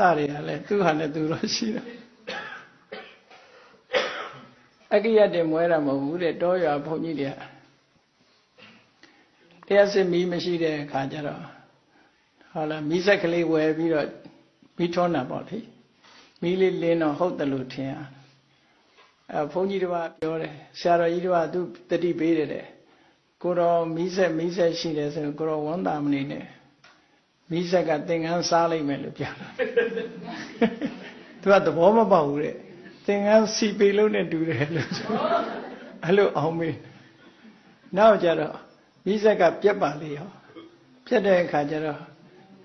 သားတွေကလည်းသူဟာနဲ့သူတော့ရှိတယ်အကိယတဲ့မွဲတာမဟုတ်ဘူးတဲ့တောရွာဘုန်းကြီးတွေကတရားစစ်မီးမရှိတဲ့အခါကျတော့ဟုတ်လားမီးစက်ကလေးဝယ်ပြီးတော့မီးထွန်းတာပေါ့လေမီးလေးလင်းတော့ဟုတ်တယ်လို့ထင်ရဘုန်းကြီးတစ်ပါးပြောတယ်ဆရာတော်ကြီးတစ်ပါးသူတတိပေးတယ်တဲ့ကိုတော်မီးဆက်ရှိတယ်ဆိုကိုတော်ဝန်တာမနေနဲ့မီးဆက်ကသင်္ကန်းစားလိုက်မယ်လို့ပြောတာသူကသဘောမပေါက်ဘူးတဲ့သင်္ကန်းစီပေလို့နဲ့တူတယ်လို့အဲ့လိုအောင်မေးနောက်ကြတော့မီးဆက်ကပြက်ပါလေရောပြက်တဲ့အခါကျတော့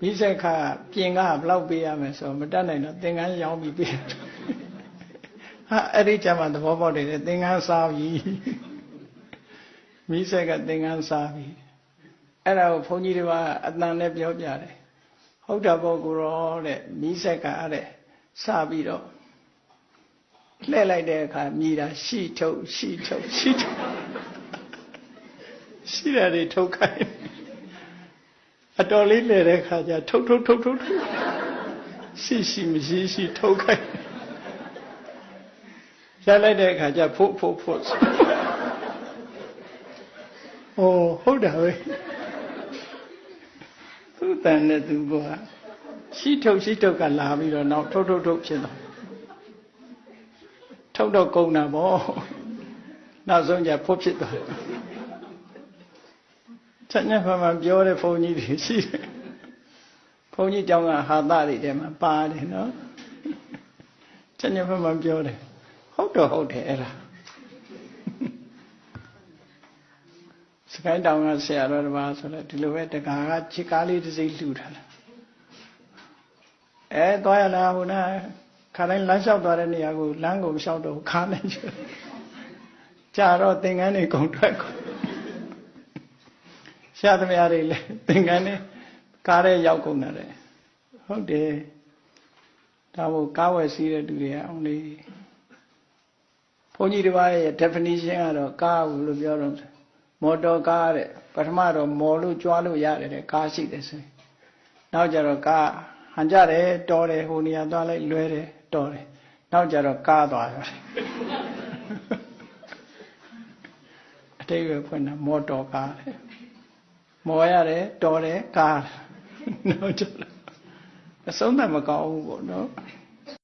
မီးဆက်ကပြင်ကဘယ်လောက်ပေးရမယ်ဆိုမတတ်နိုင်တော့သင်္ကန်းရောင်းပြီးပေးဟာအဲ့ဒီကျမှသဘောပေါက်တယ်သင်္ကန်းစားပြီမီးဆက်ကသင်္ကန်းစားပြီအဲ့ဒါကိုဘုန်းကြီးတွေကအတန်နဲ့ပြောပြတယ်ဟုတ်တာပေါ့ကိုရောတဲ့မီးဆက်ကအဲ့ဒါစပြီးတော့လှည့်လိုက်တဲ့အခါမြည်တာရှိထုတ်ရှိတာတွေထုတ်ခိုင်းအတော်လေးလှည့်တဲ့အခါကျထုတ်ရှိမရှိထုတ်ခိုင်းရလိုက်တဲ့အခါကျဖို့ဟုတ်တာပဲသူတန်တဲ့သူကရှိထုတ်ကလာပြီးတော့နောက်ထုတ်ဖြစ်တော့ထုတ်တော့ကုန်တာပေါ့နောက်ဆုံးကျဖို့ဖြစ်သွားချက်ညက်မှပြောတဲ့ဘုန်းကြီးတွေရှိတယ်ဘုန်းကြီးကျောင်းကဟာသတွေထဲမှာပါတယ်နော်ချက်ညက်မှပြောတယ်ဟုတ်တယ်အဲ့ဒါစကိုင်းတောင်ကဆရာတော်တစ်ပါးဆိုတော့ဒီလိုပဲတကာကခြေကားလေးတစ်စိမ့်လှူထားတာသွားရလားဟိုနာခါတိုင်းလမ်းလျှောက်သွားတဲ့နေရာကိုလမ်းကိုမလျှောက်တော့ခါနေကြာတော့သင်္ကန်းတွေကုန်ထွက်ကုန်ရှားသမားတွေလည်းသင်္ကန်းတွေကားထဲရောက်ကုန်တယ်ဟုတ်တယ်ဒါမို့ကားဝယ်စီးတဲ့သူတွေကအောင်လေဘုန်းကြီးတစ်ပါးရဲ့ definition ကတော့ကားလို့ပြောတော့မော်တော်ကားတဲ့ပထမတော့မော်လို့ကြွားလို့ရတယ်တဲ့ကားရှိတယ်ဆိုရင်နောက်ကြတော့ကားဟန်ကြတယ်တော်တယ်ဟိုနေရာသွားလိုက်လွဲတယ်တော်တယ်နောက်ကြတော့ကားသွားတယ်အတိတ်ပဲဖွင့်တာမော်တော်ကားတဲ့မော်ရတယ်တော်တယ်ကားနောက်ကြတော့အဆုံးသတ်မကောင်းဘူးပေါ့နော်